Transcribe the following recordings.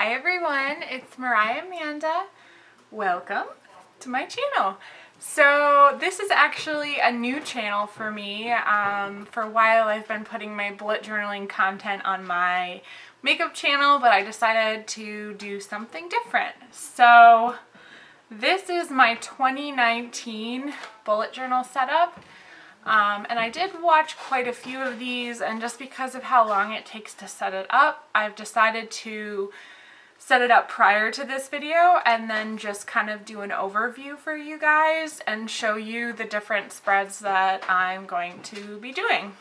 Hi everyone, it's Moriah Amanda. Welcome to my channel. So this is actually a new channel for me. For a while I've been putting my bullet journaling content on my makeup channel, but I decided to do something different. So this is my 2019 bullet journal setup. And I did watch quite a few of these, and just because of how long it takes to set it up, I've decided to set it up prior to this video and then just kind of do an overview for you guys and show you the different spreads that I'm going to be doing.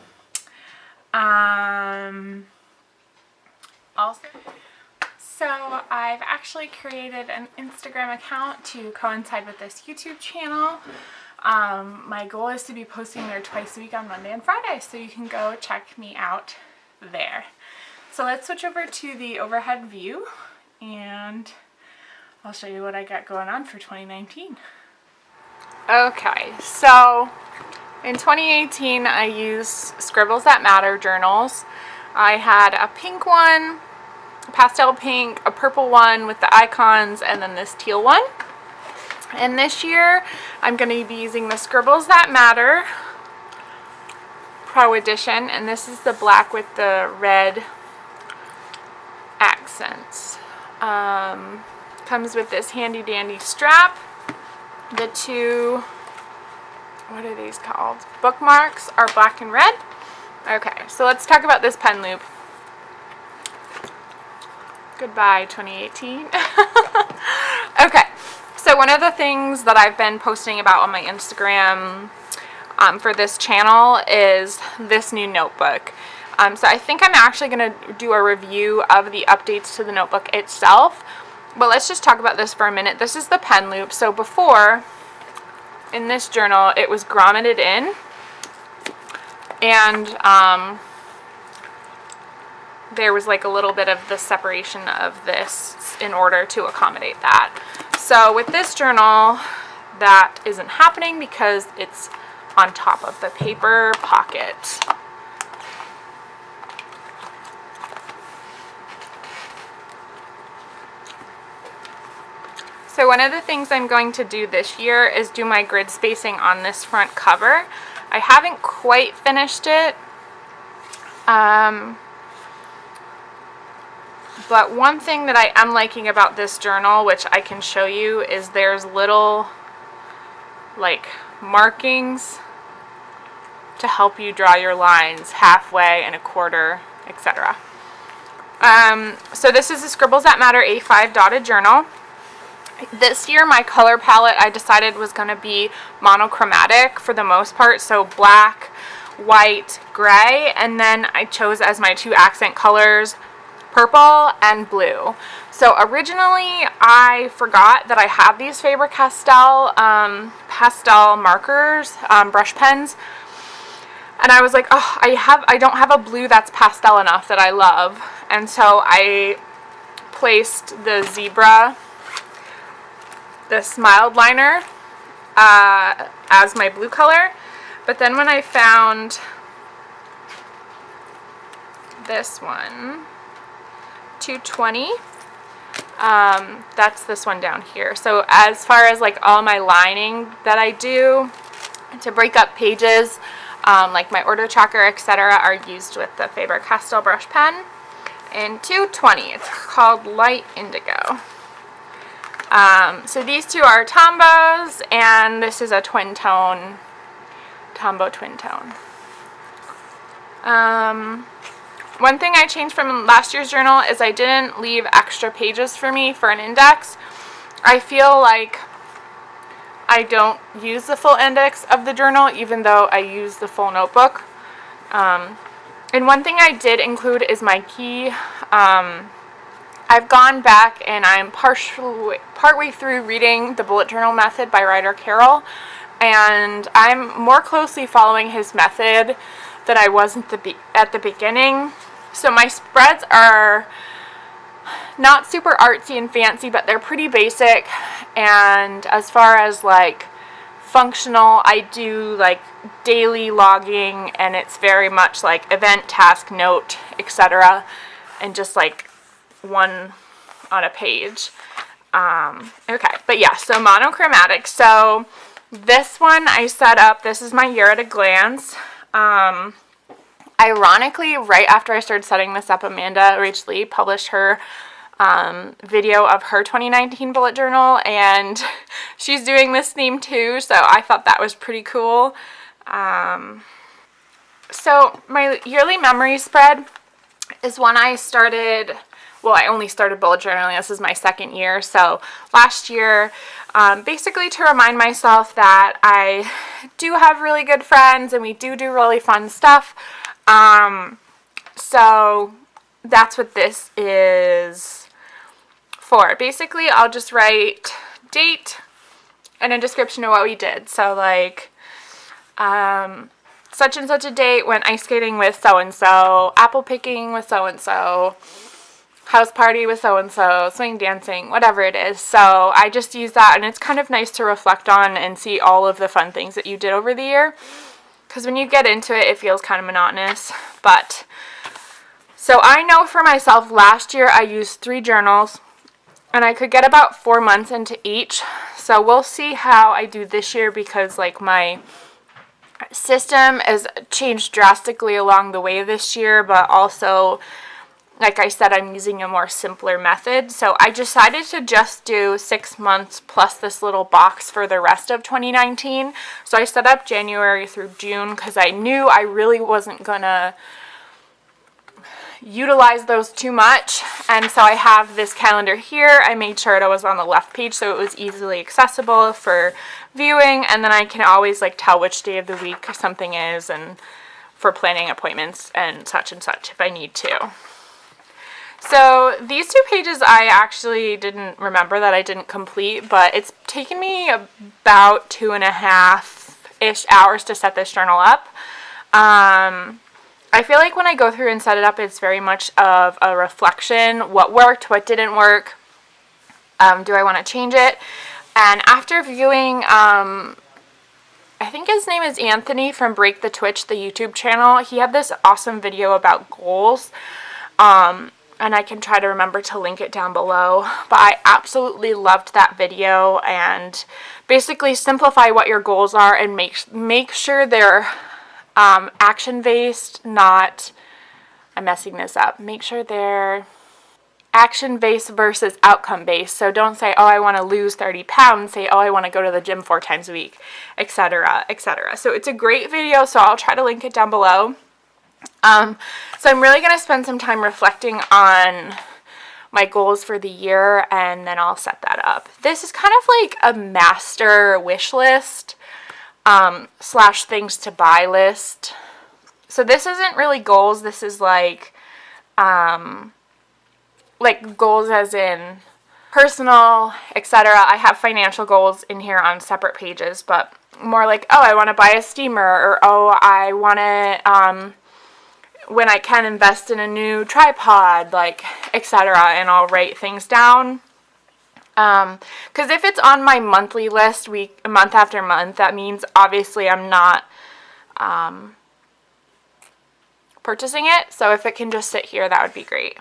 So I've actually created an Instagram account to coincide with this YouTube channel. My goal is to be posting there twice a week on Monday and Friday, so you can go check me out there. So let's switch over to the overhead view and I'll show you what I got going on for 2019. Okay, so in 2018 I used Scribbles That Matter journals. I had a pink one, a pastel pink, a purple one with the icons, and then this teal one. And this year, I'm going to be using the Scribbles That Matter Pro Edition, and this is the black with the red accents. Comes with this handy dandy strap. The two, what are these called? Bookmarks are black and red. Okay, so let's talk about this pen loop. Goodbye, 2018. Okay. So one of the things that I've been posting about on my Instagram for this channel is this new notebook. So I think I'm actually going to do a review of the updates to the notebook itself. But let's just talk about this for a minute. This is the pen loop. So before, in this journal, it was grommeted in. And there was like a little bit of the separation of this in order to accommodate that. So with this journal, that isn't happening because it's on top of the paper pocket. So one of the things I'm going to do this year is do my grid spacing on this front cover. I haven't quite finished it. But one thing that I am liking about this journal, which I can show you, is there's little like markings to help you draw your lines halfway and a quarter, etc. So this is the Scribbles That Matter A5 dotted journal. This year my color palette I decided was going to be monochromatic for the most part, so black, white, gray, and then I chose as my two accent colors purple and blue. So originally I forgot that I have these Faber-Castell pastel markers, brush pens, and I was like, oh, I don't have a blue that's pastel enough that I love, and so I placed the zebra, the smiled liner, as my blue color. But then when I found this one, 220, that's this one down here. So as far as like all my lining that I do to break up pages, like my order tracker, etc., are used with the Faber-Castell brush pen. And 220, it's called Light Indigo. So these two are Tombos, and this is a twin tone, Tombow twin tone. One thing I changed from last year's journal is I didn't leave extra pages for me for an index. I feel like I don't use the full index of the journal, even though I use the full notebook. And one thing I did include is my key. I've gone back and I'm partway through reading The Bullet Journal Method by Ryder Carroll, and I'm more closely following his method than I was at the beginning. So my spreads are not super artsy and fancy, but they're pretty basic. And as far as like functional, I do like daily logging, and it's very much like event, task, note, etc. And just like one on a page. Okay, but yeah, so monochromatic. So this one I set up, this is my year at a glance. Ironically, right after I started setting this up, Amanda Rach Lee published her video of her 2019 bullet journal, and she's doing this theme too, so I thought that was pretty cool. So my yearly memory spread is when I started, well, I only started bullet journaling. This is my second year. So last year, basically to remind myself that I do have really good friends and we do really fun stuff. So that's what this is for. Basically, I'll just write date and a description of what we did. So like, such and such a date, went ice skating with so-and-so, apple picking with so-and-so, house party with so-and-so, swing dancing, whatever it is. So I just use that, and it's kind of nice to reflect on and see all of the fun things that you did over the year. Because when you get into it, it feels kind of monotonous. But, so I know for myself, last year I used 3 journals, and I could get about 4 months into each. So we'll see how I do this year, because like my system has changed drastically along the way this year, but also, like I said, I'm using a more simpler method. So I decided to just do 6 months plus this little box for the rest of 2019. So I set up January through June because I knew I really wasn't gonna utilize those too much, and so I have this calendar here. I made sure it was on the left page so it was easily accessible for viewing, and then I can always like tell which day of the week something is, and for planning appointments and such if I need to. So these 2 pages I actually didn't remember that I didn't complete, but it's taken me about 2.5-ish hours to set this journal up. I feel like when I go through and set it up, it's very much of a reflection. What worked, what didn't work, do I want to change it? And after viewing, I think his name is Anthony from Break the Twitch, the YouTube channel, he had this awesome video about goals, and I can try to remember to link it down below, but I absolutely loved that video. And basically simplify what your goals are and make sure they're action-based, not, I'm messing this up, make sure they're action-based versus outcome-based. So don't say, oh, I want to lose 30 pounds, say, oh, I want to go to the gym 4 times a week, etc., etc. So it's a great video, so I'll try to link it down below. So I'm really going to spend some time reflecting on my goals for the year, and then I'll set that up. This is kind of like a master wish list, slash things to buy list. So this isn't really goals, this is like goals as in personal, etc. I have financial goals in here on separate pages, but more like, oh, I want to buy a steamer, or oh, I want to, when I can, invest in a new tripod, like, etc. And I'll write things down. Because if it's on my monthly list, month after month, that means obviously I'm not purchasing it. So if it can just sit here, that would be great.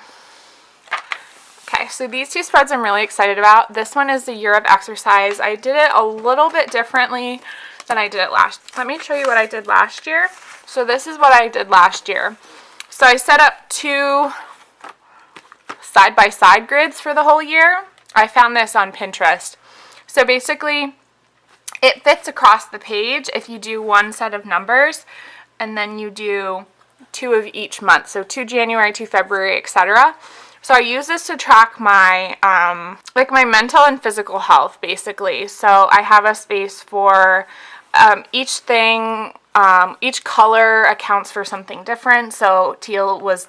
Okay, so these 2 spreads I'm really excited about. This one is the year of exercise. I did it a little bit differently than I did it last. Let me show you what I did last year. So this is what I did last year. So I set up 2 side-by-side grids for the whole year. I found this on Pinterest. So basically, it fits across the page if you do 1 set of numbers, and then you do 2 of each month. So 2 January, 2 February, etc. So I use this to track my, like my mental and physical health, basically. So I have a space for each thing, each color accounts for something different. So teal was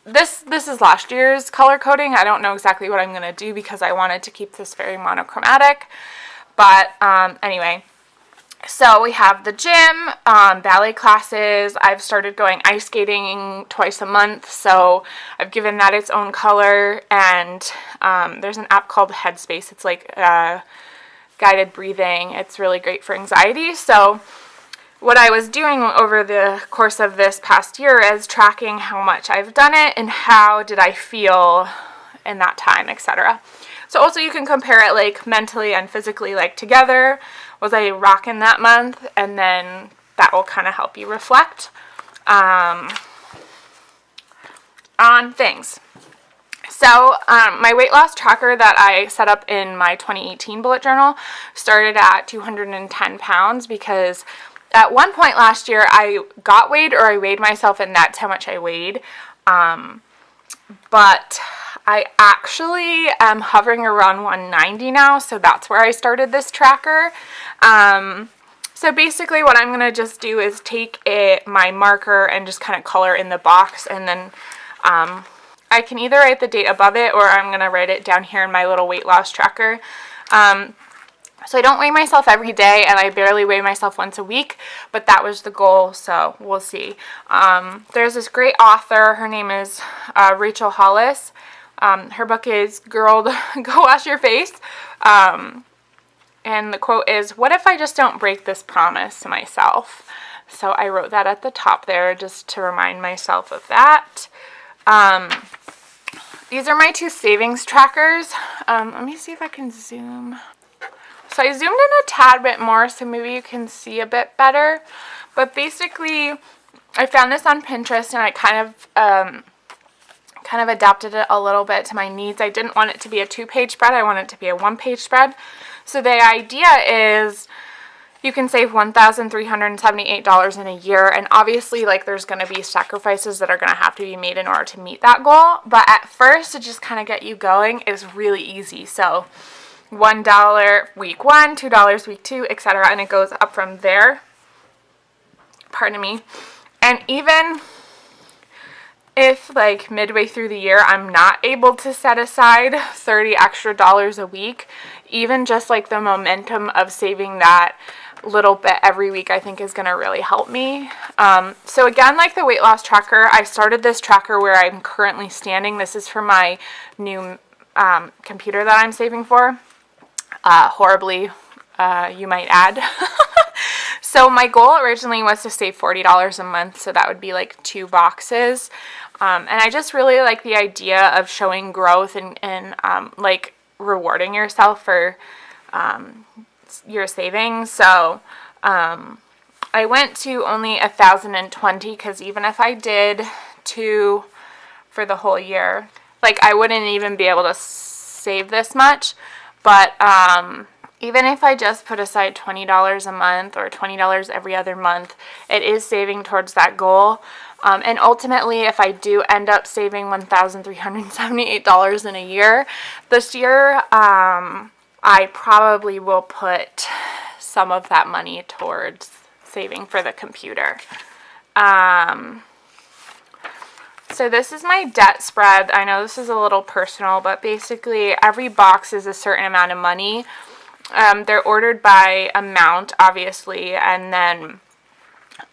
this is last year's color coding. I don't know exactly what I'm going to do because I wanted to keep this very monochromatic. But anyway, so we have the gym, ballet classes. I've started going ice skating twice a month, so I've given that its own color. And there's an app called Headspace. It's like guided breathing. It's really great for anxiety. So what I was doing over the course of this past year is tracking how much I've done it and how did I feel in that time, etc. So also you can compare it like mentally and physically, like together. Was I rocking that month? And then that will kind of help you reflect on things. So my weight loss tracker that I set up in my 2018 bullet journal started at 210 pounds because at one point last year I got weighed, or I weighed myself and that's how much I weighed. But I actually am hovering around 190 now, so that's where I started this tracker. So basically what I'm going to just do is take my marker and just kind of color in the box, and then I can either write the date above it, or I'm going to write it down here in my little weight loss tracker. So I don't weigh myself every day, and I barely weigh myself once a week, but that was the goal, so we'll see. There's this great author, her name is Rachel Hollis. Her book is Girl, Go Wash Your Face. And the quote is, "What if I just don't break this promise to myself?" So I wrote that at the top there just to remind myself of that. These are my two savings trackers. Let me see if I can zoom. So I zoomed in a tad bit more so maybe you can see a bit better. But basically, I found this on Pinterest and I kind of adapted it a little bit to my needs. I didn't want it to be a 2-page spread. I wanted it to be a 1-page spread. So the idea is you can save $1,378 in a year, and obviously like there's going to be sacrifices that are going to have to be made in order to meet that goal, but at first to just kind of get you going is really easy. So $1 week 1, $2 week 2, etc., and it goes up from there. Pardon me. And even if like midway through the year I'm not able to set aside $30 extra a week, even just like the momentum of saving that little bit every week I think is going to really help me. So again, like the weight loss tracker, I started this tracker where I'm currently standing. This is for my new computer that I'm saving for. Horribly, you might add. So my goal originally was to save $40 a month, so that would be like 2 boxes. And I just really like the idea of showing growth and like rewarding yourself for your savings. So I went to only 1,020 because even if I did 2 for the whole year, like I wouldn't even be able to save this much. But even if I just put aside $20 a month or $20 every other month, it is saving towards that goal. And ultimately, if I do end up saving $1,378 in a year, this year, I probably will put some of that money towards saving for the computer. So this is my debt spread. I know this is a little personal, but basically every box is a certain amount of money. They're ordered by amount, obviously, and then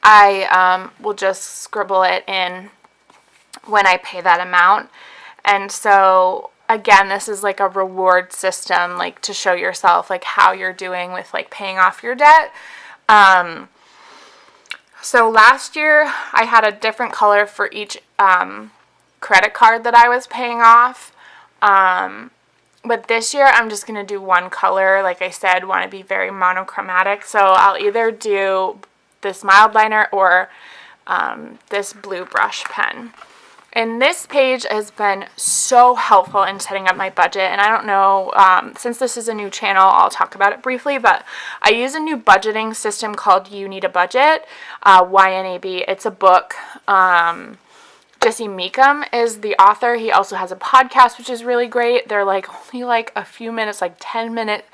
I will just scribble it in when I pay that amount. And so again, this is like a reward system, like to show yourself like how you're doing with like paying off your debt. So last year I had a different color for each credit card that I was paying off. But this year I'm just going to do one color. Like I said, want to be very monochromatic. So I'll either do this mild liner or this blue brush pen. And this page has been so helpful in setting up my budget. And I don't know, since this is a new channel, I'll talk about it briefly, but I use a new budgeting system called You Need a Budget, YNAB. It's a book. Jesse Meekum is the author. He also has a podcast, which is really great. They're like only like a few minutes, like 10-minute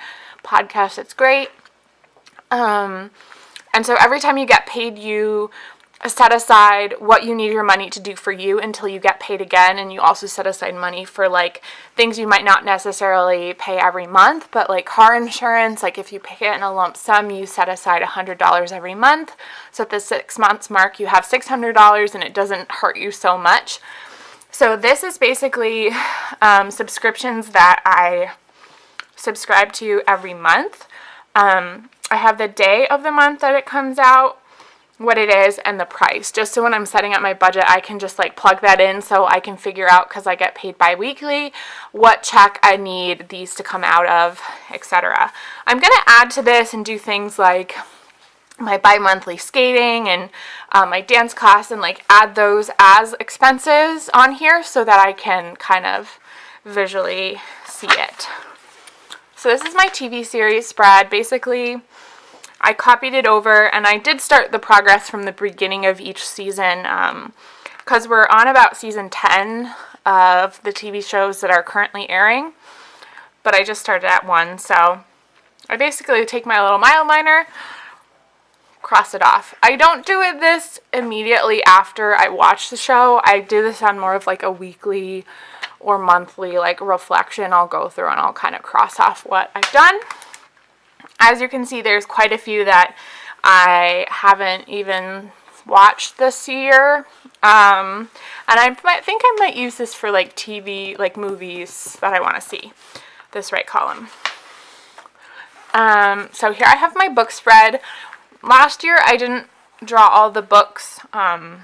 podcasts. It's great. And so every time you get paid, you set aside what you need your money to do for you until you get paid again. And you also set aside money for like things you might not necessarily pay every month, but like car insurance. Like if you pay it in a lump sum, you set aside $100 every month. So at the 6 months mark, you have $600 and it doesn't hurt you so much. So this is basically subscriptions that I subscribe to every month. I have the day of the month that it comes out. what it is and the price, just so when I'm setting up my budget, I can just like plug that in so I can figure out, because I get paid bi-weekly, what check I need these to come out of, etc. I'm going to add to this and do things like my bi-monthly skating and my dance class, and like add those as expenses on here so that I can kind of visually see it. So this is my TV series spread. Basically, I copied it over, and I did start the progress from the beginning of each season, because we're on about season 10 of the TV shows that are currently airing, but I just started at 1, so I basically take my little mile liner, cross it off. I don't do this immediately after I watch the show. I do this on more of like a weekly or monthly like reflection. I'll go through and I'll kind of cross off what I've done. As you can see, there's quite a few that I haven't even watched this year. And I think I might use this for like TV, like movies that I want to see. This right column. So here I have my book spread. Last year I didn't draw all the books out.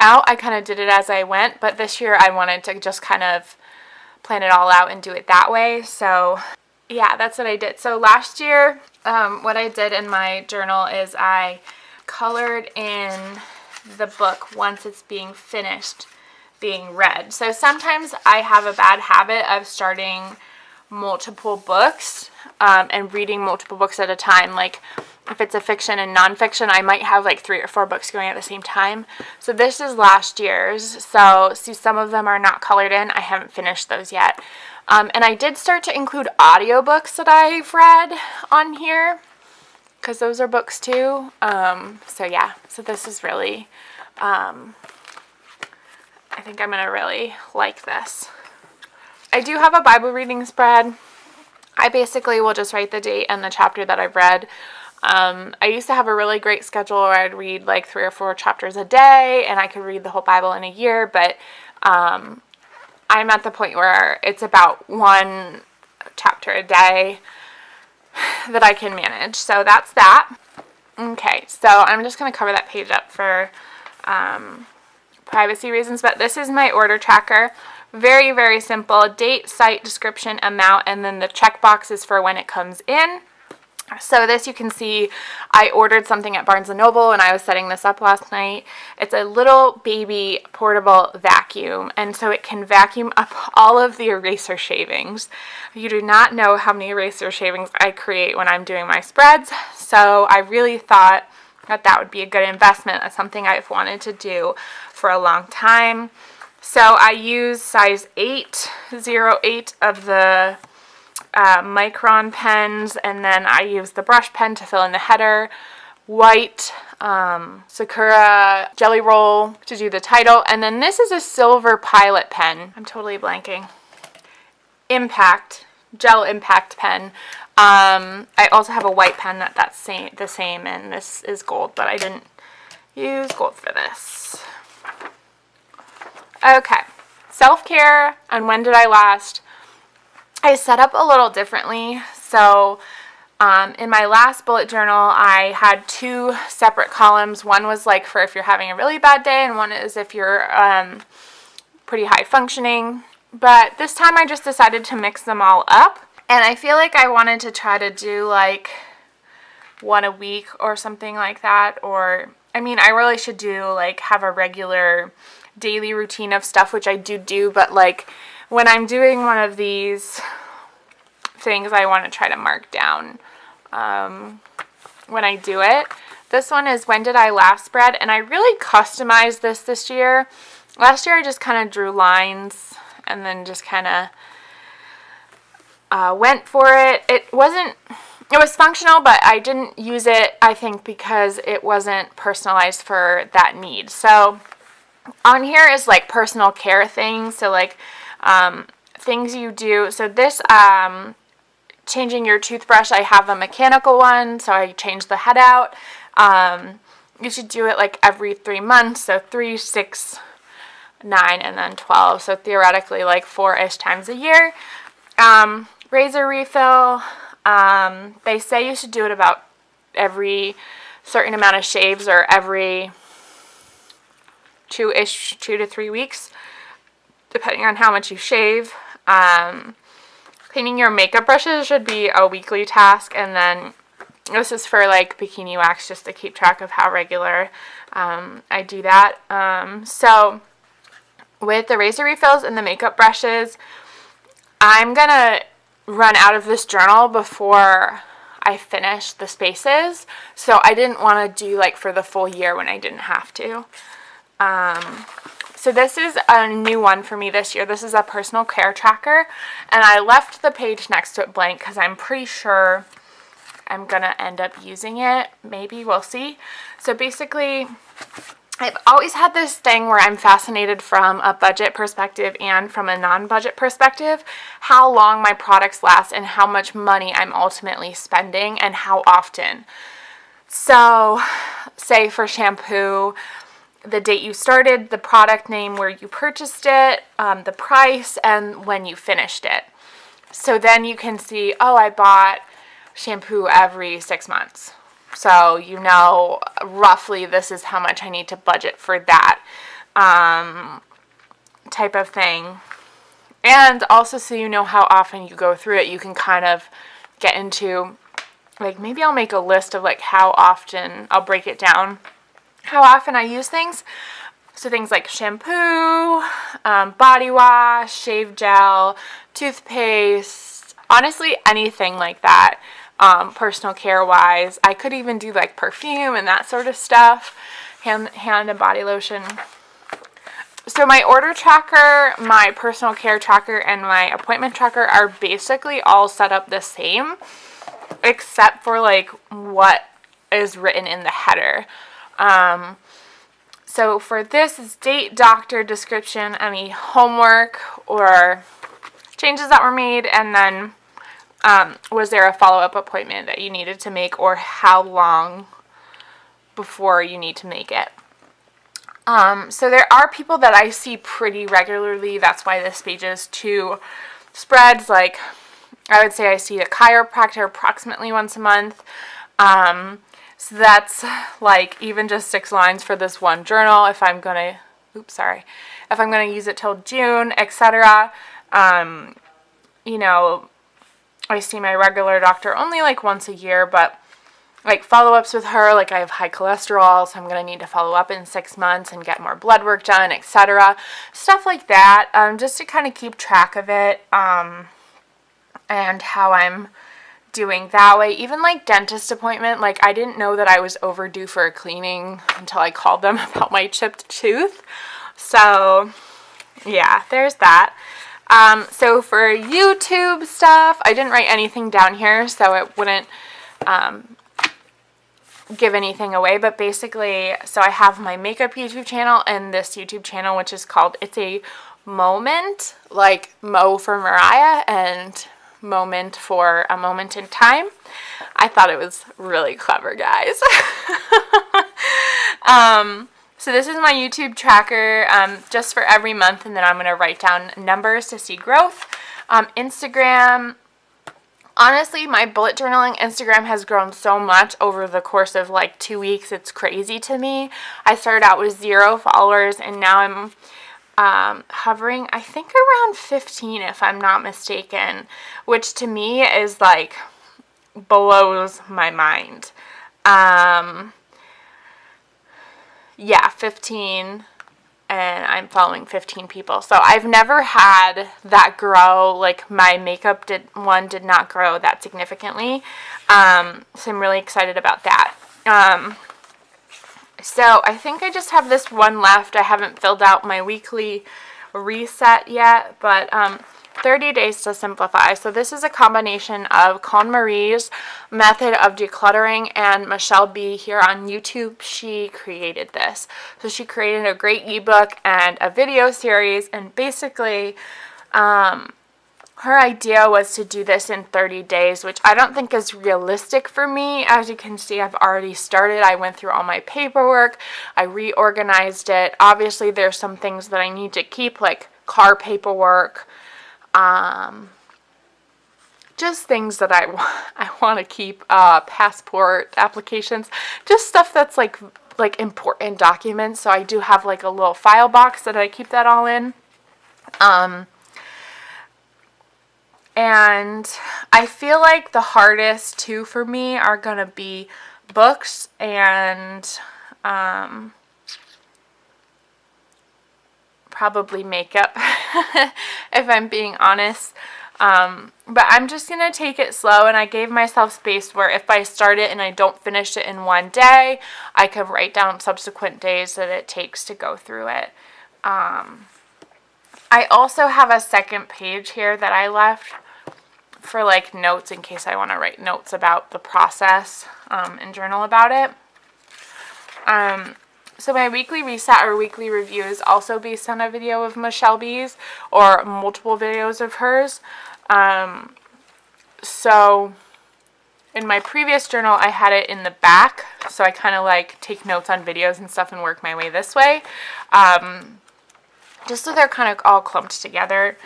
I kind of did it as I went, but this year I wanted to just kind of plan it all out and do it that way. So yeah, that's what I did. So last year, what I did in my journal is I colored in the book once it's being finished being read. So sometimes I have a bad habit of starting multiple books and reading multiple books at a time. Like if it's a fiction and nonfiction, I might have like 3 or 4 books going at the same time. So this is last year's. So see, some of them are not colored in. I haven't finished those yet. And I did start to include audiobooks that I've read on here, because those are books too. So yeah, so this is really, I think I'm going to really like this. I do have a Bible reading spread. I basically will just write the date and the chapter that I've read. I used to have a really great schedule where I'd read like 3 or 4 chapters a day, and I could read the whole Bible in a year, but I'm at the point where it's about 1 chapter a day that I can manage. So that's that. Okay, so I'm just going to cover that page up for privacy reasons, but this is my order tracker. Very, very simple. Date, site, description, amount, and then the check boxes for when it comes in. So this, you can see I ordered something at Barnes & Noble and I was setting this up last night. It's a little baby portable vacuum, and so it can vacuum up all of the eraser shavings. You do not know how many eraser shavings I create when I'm doing my spreads, so I really thought that that would be a good investment. That's something I've wanted to do for a long time. So I use size 808 of the micron pens, and then I use the brush pen to fill in the header, white Sakura Jelly Roll to do the title, and then this is a silver Pilot pen. I'm totally blanking. Impact, Gel Impact pen. I also have a white pen that's the same, and this is gold, but I didn't use gold for this. Okay, self-care and when did I last? I set up a little differently. So in my last bullet journal, I had 2 separate columns. One was like for if you're having a really bad day, and one is if you're pretty high functioning. But this time I just decided to mix them all up. And I feel like I wanted to try to do like 1 a week or something like that. Or, I mean, I really should do like have a regular daily routine of stuff, which I do, but like when I'm doing one of these things, I want to try to mark down when I do it. This one is when did I last spread, and I really customized this year. Last year I just kind of drew lines and then just kind of went for it. It was functional, but I didn't use it, I think, because it wasn't personalized for that need. So on here is like personal care things, so like things you do. So this changing your toothbrush, I have a mechanical one, so I change the head out. You should do it like every 3 months, so 3, 6, 9, and then 12, so theoretically like 4-ish times a year. Razor refill, they say you should do it about every certain amount of shaves or every 2 to 3 weeks, depending on how much you shave. Cleaning your makeup brushes should be a weekly task, and then this is for like bikini wax, just to keep track of how regular I do that. So with the razor refills and the makeup brushes, I'm gonna run out of this journal before I finish the spaces, so I didn't want to do like for the full year when I didn't have to. So this is a new one for me this year. This is a personal care tracker, and I left the page next to it blank because I'm pretty sure I'm gonna end up using it. Maybe, we'll see. So basically, I've always had this thing where I'm fascinated from a budget perspective and from a non-budget perspective, how long my products last and how much money I'm ultimately spending and how often. So, say for shampoo, the date you started, the product name, where you purchased it, the price, and when you finished it. So then you can see, oh, I bought shampoo every 6 months. So you know roughly this is how much I need to budget for that type of thing. And also so you know how often you go through it, you can kind of get into, like, maybe I'll make a list of like how often, I'll break it down, how often I use things. So things like shampoo, body wash, shave gel, toothpaste, honestly anything like that, personal care wise. I could even do like perfume and that sort of stuff, hand and body lotion. So my order tracker, my personal care tracker, and my appointment tracker are basically all set up the same, except for like what is written in the header. So for this is date, doctor, description, any homework or changes that were made, and then was there a follow-up appointment that you needed to make, or how long before you need to make it. So there are people that I see pretty regularly. That's why this page is 2 spreads. Like, I would say I see a chiropractor approximately once a month. So that's like even just 6 lines for this one journal if I'm gonna, if I'm gonna use it till June, etc. You know, I see my regular doctor only like once a year, but like follow-ups with her, like I have high cholesterol, so I'm going to need to follow up in 6 months and get more blood work done, etc. Stuff like that, just to kind of keep track of it, and how I'm doing that way. Even like dentist appointment, like I didn't know that I was overdue for a cleaning until I called them about my chipped tooth. So yeah, there's that. So for YouTube stuff, I didn't write anything down here, so it wouldn't give anything away, but basically, so I have my makeup YouTube channel and this YouTube channel, which is called It's a Moment, like Mo for Moriah and Moment for a moment in time. I thought it was really clever, guys. So this is my YouTube tracker, just for every month, and then I'm going to write down numbers to see growth. Instagram, honestly, my bullet journaling Instagram has grown so much over the course of like 2 weeks. It's crazy to me. I started out with 0 followers, and now I'm hovering, I think, around 15 if I'm not mistaken, which to me is like blows my mind. Yeah, 15, and I'm following 15 people. So I've never had that grow. Like my makeup did not grow that significantly. So I'm really excited about that. So I think I just have this one left. I haven't filled out my weekly reset yet, but 30 Days to Simplify. So this is a combination of Con Marie's method of decluttering and Michelle B here on YouTube. She created this. So she created a great ebook and a video series, and basically her idea was to do this in 30 days, which I don't think is realistic for me. As you can see, I've already started. I went through all my paperwork. I reorganized it. Obviously, there's some things that I need to keep, like car paperwork, just things that I want to keep, passport applications, just stuff that's like important documents. So I do have like a little file box that I keep that all in. And I feel like the hardest two for me are gonna be books and probably makeup, if I'm being honest. But I'm just going to take it slow, and I gave myself space where if I start it and I don't finish it in one day, I could write down subsequent days that it takes to go through it. I also have a second page here that I left for like notes in case I want to write notes about the process and journal about it. So my weekly reset or weekly review is also based on a video of Michelle B's or multiple videos of hers. So in my previous journal, I had it in the back, so I kind of like take notes on videos and stuff and work my way this way, just so they're kind of all clumped together.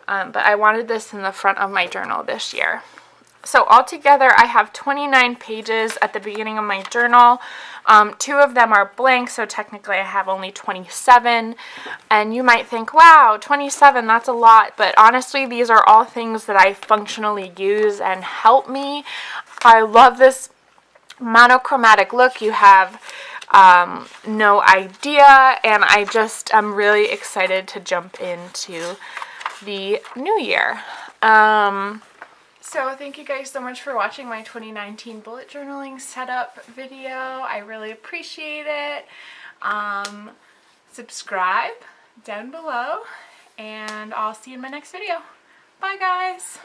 But I wanted this in the front of my journal this year. So altogether, I have 29 pages at the beginning of my journal. 2 of them are blank, so technically I have only 27. And you might think, wow, 27, that's a lot. But honestly, these are all things that I functionally use and help me. I love this monochromatic look. You have no idea, and I just am really excited to jump into the new year. So thank you guys so much for watching my 2019 bullet journaling setup video. I really appreciate it. Subscribe down below, and I'll see you in my next video. Bye guys!